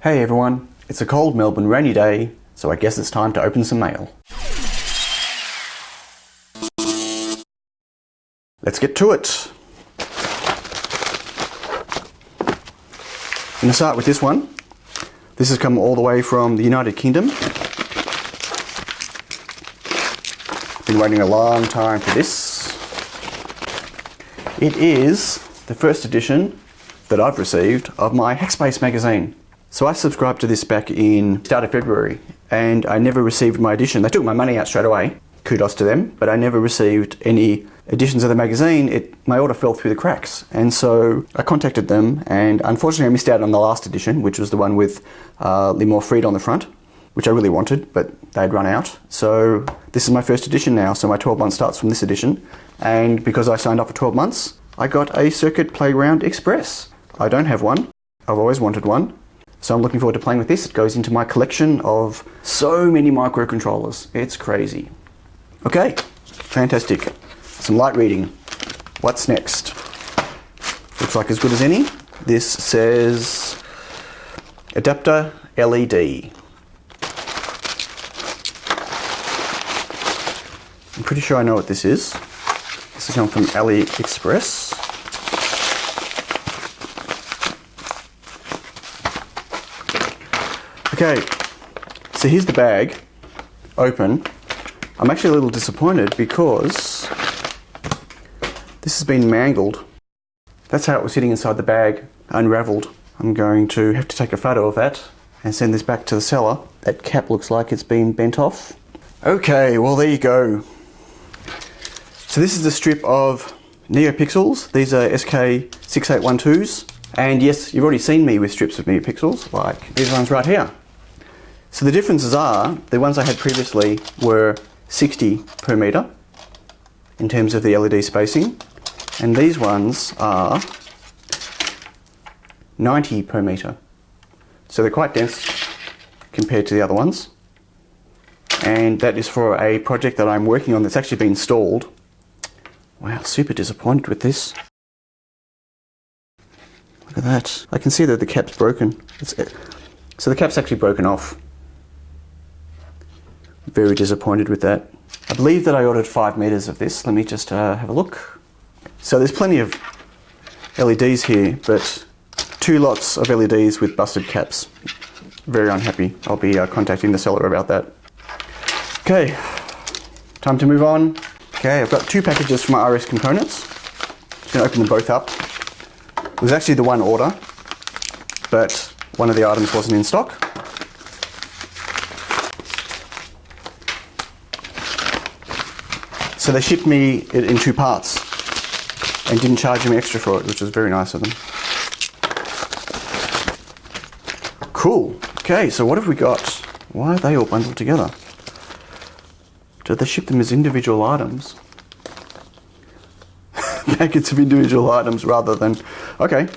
Hey everyone, it's a cold Melbourne rainy day, so I guess it's time to open some mail. Let's get to it. I'm going to start with this one. This has come all the way from the United Kingdom. Been waiting a long time for this. It is the first edition that I've received of my HackSpace Magazine. So I subscribed to this back in the start of February and I never received my edition. They took my money out straight away, kudos to them, but I never received any editions of the magazine. My order fell through the cracks. And so I contacted them and unfortunately I missed out on the last edition, which was the one with Limor Fried on the front, which I really wanted, but they'd run out. So this is my first edition now, so my 12 months starts from this edition. And because I signed up for 12 months, I got a Circuit Playground Express. I don't have one. I've always wanted one. So I'm looking forward to playing with this. It goes into my collection of so many microcontrollers. It's crazy. Okay, fantastic. Some light reading. What's next? Looks like as good as any. This says adapter LED. I'm pretty sure I know what this is. This has come from AliExpress. Okay, so here's the bag, open. I'm actually a little disappointed because this has been mangled. That's how it was sitting inside the bag, unraveled. I'm going to have to take a photo of that and send this back to the seller. That cap looks like it's been bent off. Okay, well there you go. So this is a strip of NeoPixels. These are SK6812s. And yes, you've already seen me with strips of NeoPixels, like these ones right here. So the differences are, the ones I had previously were 60 per meter in terms of the LED spacing, and these ones are 90 per meter. So they're quite dense compared to the other ones. And that is for a project that I'm working on that's actually been installed. Wow, super disappointed with this. Look at that. I can see that the cap's broken. So the cap's actually broken off. Very disappointed with that. I believe that I ordered 5 meters of this. Let me just have a look. So there's plenty of LEDs here, but 2 lots of LEDs with busted caps. Very unhappy. I'll be contacting the seller about that. Okay, time to move on. Okay, I've got 2 packages from my RS Components. Just going to open them both up. It was actually the one order, but one of the items wasn't in stock. So they shipped me it in 2 parts and didn't charge me extra for it, which was very nice of them. Cool. Okay, so what have we got? Why are they all bundled together? Did they ship them as individual items? Packets of individual items rather than... Okay,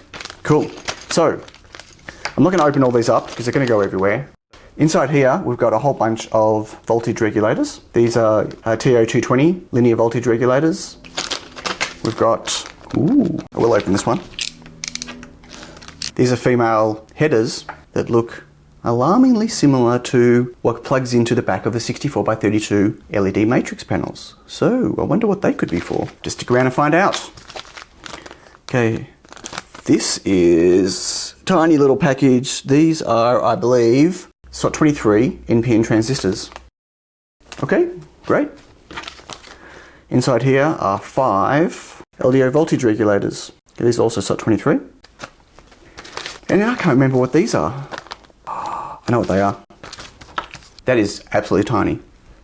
cool. So, I'm not going to open all these up because they're going to go everywhere. Inside here, we've got a whole bunch of voltage regulators. These are TO220 linear voltage regulators. We've got... Ooh, I will open this one. These are female headers that look alarmingly similar to what plugs into the back of the 64x32 LED matrix panels. So, I wonder what they could be for. Just stick around and find out. Okay, this is a tiny little package. These are, I believe, SOT 23 NPN transistors. Okay, great. Inside here are 5 LDO voltage regulators. These are also SOT 23. And I can't remember what these are. I know what they are. That is absolutely tiny.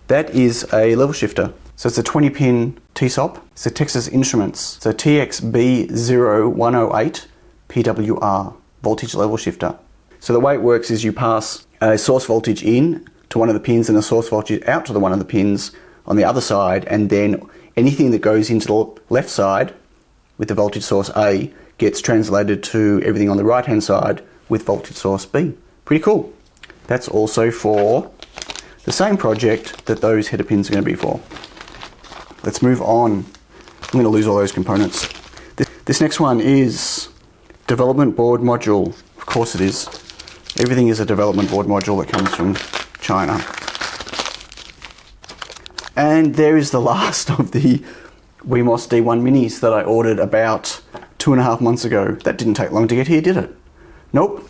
That is a level shifter. So it's a 20-pin TSOP. It's a Texas Instruments. It's a TXB0108 PWR voltage level shifter. So the way it works is you pass a source voltage in to one of the pins and a source voltage out to one of the pins on the other side, and then anything that goes into the left side with the voltage source A gets translated to everything on the right hand side with voltage source B. Pretty cool. That's also for the same project that those header pins are going to be for. Let's move on. I'm going to lose all those components. This next one is development board module. Of course it is. Everything is a development board module that comes from China. And there is the last of the Wemos D1 minis that I ordered about 2.5 months ago. That didn't take long to get here, did it? Nope.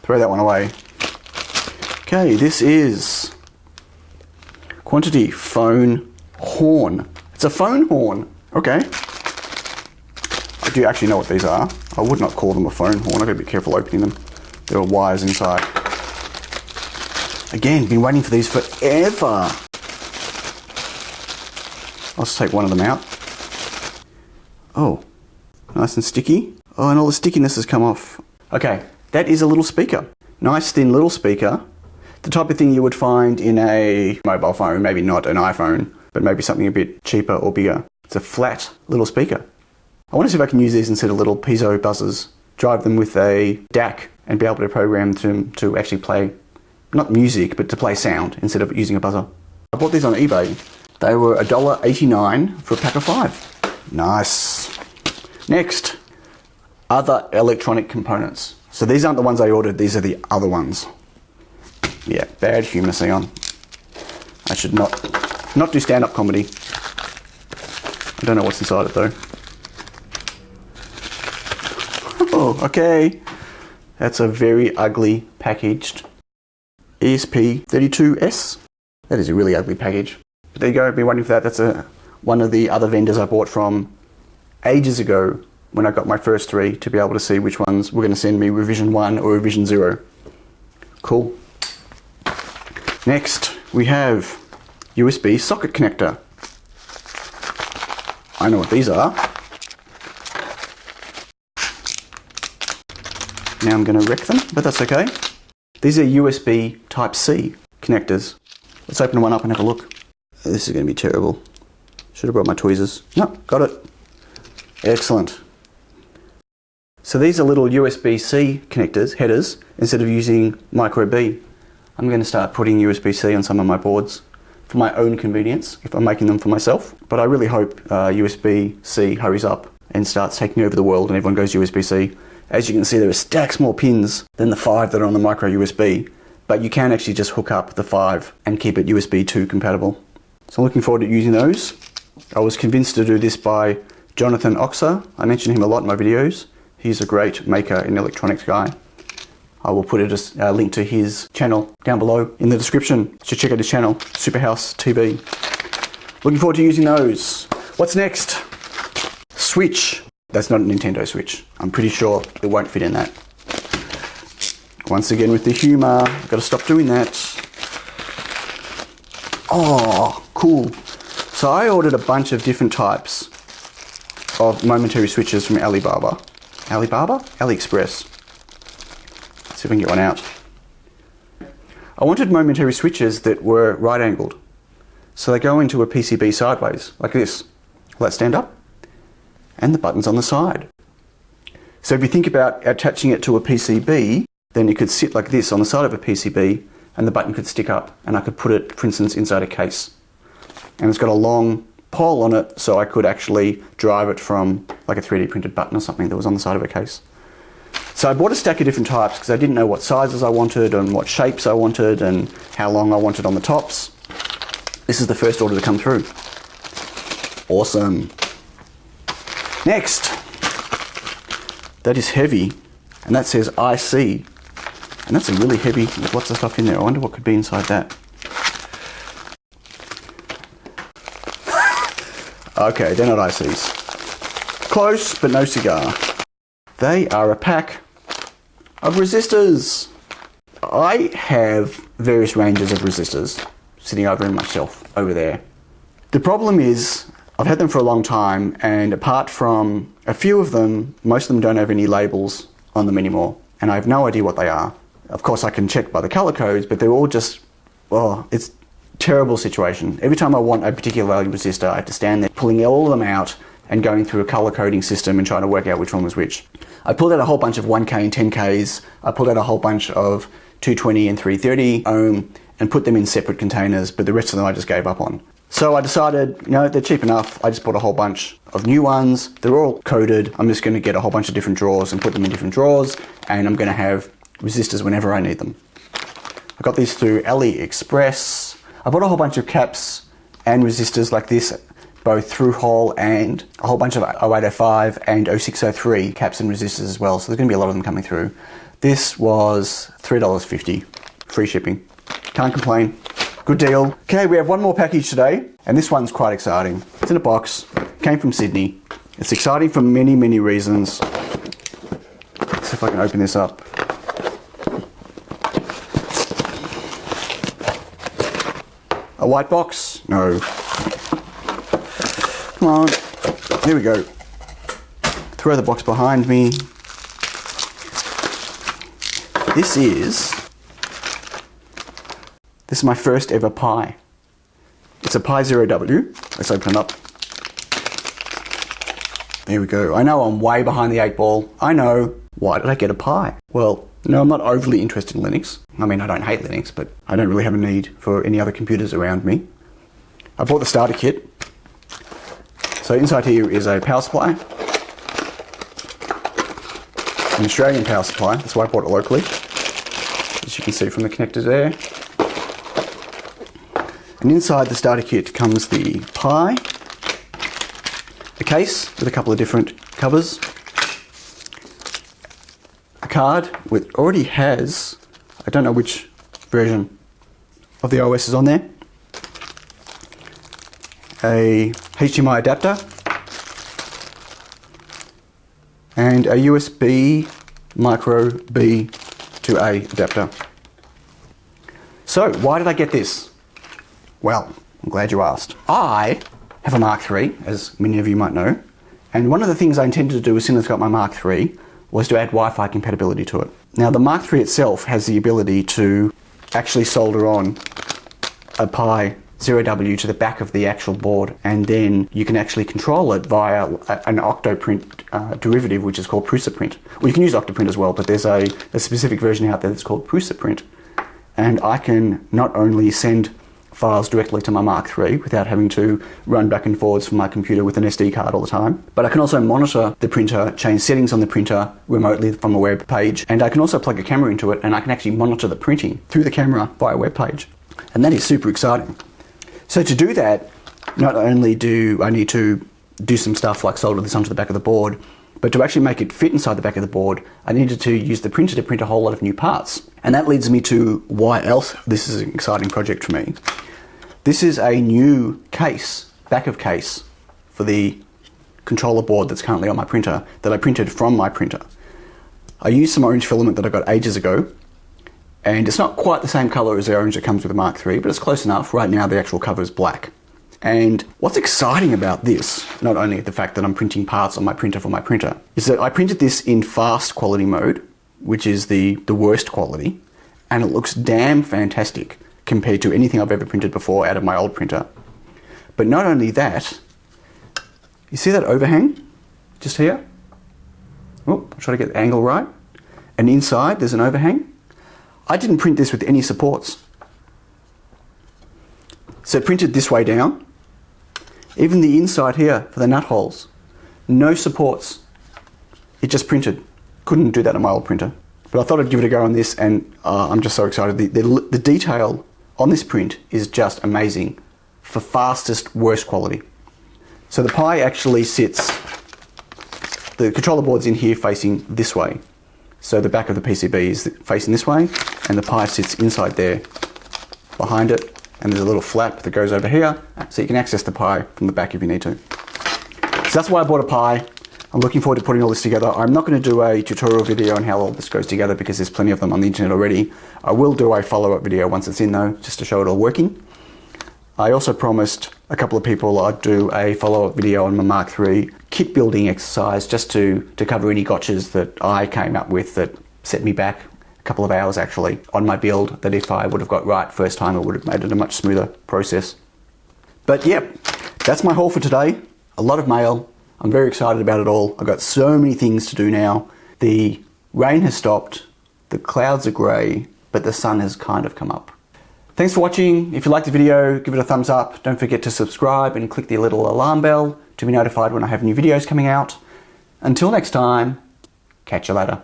Throw that one away. Okay, this is Quantity Phone Horn. It's a phone horn. Okay. I do actually know what these are. I would not call them a phone horn. I've got to be careful opening them. There are wires inside. Again, been waiting for these forever. I'll just take one of them out. Oh, nice and sticky. Oh, and all the stickiness has come off. Okay, that is a little speaker. Nice thin little speaker. The type of thing you would find in a mobile phone, maybe not an iPhone, but maybe something a bit cheaper or bigger. It's a flat little speaker. I want to see if I can use these instead of little piezo buzzers, drive them with a DAC and be able to program them to actually play, not music, but to play sound instead of using a buzzer. I bought these on eBay. They were $1.89 for a pack of 5. Nice. Next, other electronic components. So these aren't the ones I ordered, these are the other ones. Yeah, bad humour, Sion. I should not do stand-up comedy. I don't know what's inside it though. Oh, okay. That's a very ugly packaged ESP32S. That is a really ugly package. But there you go, I've been waiting for that. That's one of the other vendors I bought from ages ago when I got my first 3 to be able to see which ones were going to send me revision 1 or revision 0. Cool. Next, we have USB socket connector. I know what these are. Now I'm going to wreck them, but that's okay. These are USB Type-C connectors. Let's open one up and have a look. This is going to be terrible. Should have brought my tweezers. No, got it. Excellent. So these are little USB-C connectors, headers, instead of using micro B. I'm going to start putting USB-C on some of my boards for my own convenience, if I'm making them for myself. But I really hope USB-C hurries up and starts taking over the world and everyone goes USB-C. As you can see, there are stacks more pins than the 5 that are on the micro USB, but you can actually just hook up the 5 and keep it USB 2 compatible. So I'm looking forward to using those. I was convinced to do this by Jonathan Oxer. I mention him a lot in my videos. He's a great maker and electronics guy. I will put a link to his channel down below in the description. So check out his channel, SuperHouseTV. Looking forward to using those. What's next? Switch. That's not a Nintendo Switch. I'm pretty sure it won't fit in that. Once again with the humour, I've got to stop doing that. Oh, cool. So I ordered a bunch of different types of momentary switches from Alibaba. AliExpress. Let's see if we can get one out. I wanted momentary switches that were right angled. So they go into a PCB sideways, like this. Will that stand up? And the button's on the side. So if you think about attaching it to a PCB, then it could sit like this on the side of a PCB and the button could stick up and I could put it, for instance, inside a case. And it's got a long pole on it so I could actually drive it from like a 3D printed button or something that was on the side of a case. So I bought a stack of different types because I didn't know what sizes I wanted and what shapes I wanted and how long I wanted on the tops. This is the first order to come through. Awesome. Next, that is heavy, and that says IC, and that's a really heavy, with lots of stuff in there. I wonder what could be inside that. Okay, they're not ICs. Close, but no cigar. They are a pack of resistors. I have various ranges of resistors sitting over in my shelf over there. The problem is, I've had them for a long time, and apart from a few of them, most of them don't have any labels on them anymore, and I have no idea what they are. Of course, I can check by the color codes, but they're all just, oh, it's a terrible situation. Every time I want a particular value resistor, I have to stand there pulling all of them out and going through a color coding system and trying to work out which one was which. I pulled out a whole bunch of 1K and 10Ks. I pulled out a whole bunch of 220 and 330 ohm and put them in separate containers, but the rest of them I just gave up on. So I decided, you know, they're cheap enough. I just bought a whole bunch of new ones. They're all coded. I'm just going to get a whole bunch of different drawers and put them in different drawers. And I'm going to have resistors whenever I need them. I got these through AliExpress. I bought a whole bunch of caps and resistors like this, both through haul, and a whole bunch of 0805 and 0603 caps and resistors as well. So there's going to be a lot of them coming through. This was $3.50, free shipping. Can't complain. Good deal. Okay, we have one more package today, and this one's quite exciting. It's in a box, came from Sydney. It's exciting for many, many reasons. Let's see if I can open this up. A white box? No. Come on. Here we go. Throw the box behind me. This is my first ever Pi. It's a Pi 0W. Let's open it up. There we go. I know I'm way behind the 8 ball. I know. Why did I get a Pi? Well, no, I'm not overly interested in Linux. I mean, I don't hate Linux, but I don't really have a need for any other computers around me. I bought the starter kit. So inside here is a power supply. An Australian power supply. That's why I bought it locally. As you can see from the connectors there. And inside the starter kit comes the Pi, a case with a couple of different covers, a card which already has, I don't know which version of the OS is on there, a HDMI adapter, and a USB micro B to A adapter. So why did I get this? Well, I'm glad you asked. I have a Mark III, as many of you might know, and one of the things I intended to do as soon as I got my Mark III was to add Wi-Fi compatibility to it. Now the Mark III itself has the ability to actually solder on a Pi 0W to the back of the actual board, and then you can actually control it via an Octoprint derivative, which is called Prusaprint. Well, you can use Octoprint as well, but there's a specific version out there that's called Prusaprint, and I can not only send files directly to my Mark III without having to run back and forwards from my computer with an SD card all the time, but I can also monitor the printer, change settings on the printer remotely from a web page, and I can also plug a camera into it, and I can actually monitor the printing through the camera via a web page. And that is super exciting. So to do that, not only do I need to do some stuff like solder this onto the back of the board, but to actually make it fit inside the back of the board, I needed to use the printer to print a whole lot of new parts. And that leads me to why else this is an exciting project for me. This is a new case, back of case, for the controller board that's currently on my printer, that I printed from my printer. I used some orange filament that I got ages ago, and it's not quite the same color as the orange that comes with the Mark III, but it's close enough. Right now the actual cover is black. And what's exciting about this, not only the fact that I'm printing parts on my printer for my printer, is that I printed this in fast quality mode, which is the worst quality, and it looks damn fantastic compared to anything I've ever printed before out of my old printer. But not only that, you see that overhang just here? Oh, I'll try to get the angle right. And inside there's an overhang. I didn't print this with any supports. So printed this way down. Even the inside here for the nut holes, no supports. It just printed. Couldn't do that on my old printer. But I thought I'd give it a go on this, and I'm just so excited. The detail on this print is just amazing for fastest, worst quality. So the Pi actually sits, the controller board's in here facing this way. So the back of the PCB is facing this way, and the Pi sits inside there behind it, and there's a little flap that goes over here, so you can access the Pi from the back if you need to. So that's why I bought a Pi. I'm looking forward to putting all this together. I'm not going to do a tutorial video on how all this goes together because there's plenty of them on the internet already. I will do a follow-up video once it's in though, just to show it all working. I also promised a couple of people I'd do a follow-up video on my Mark III kit building exercise, just to cover any gotchas that I came up with that set me back a couple of hours actually on my build, that if I would have got right first time, it would have made it a much smoother process. But yep, that's my haul for today. A lot of mail. I'm very excited about it all. I've got so many things to do now. The rain has stopped, the clouds are grey, but the sun has kind of come up. Thanks for watching. If you liked the video, give it a thumbs up. Don't forget to subscribe and click the little alarm bell to be notified when I have new videos coming out. Until next time, catch you later.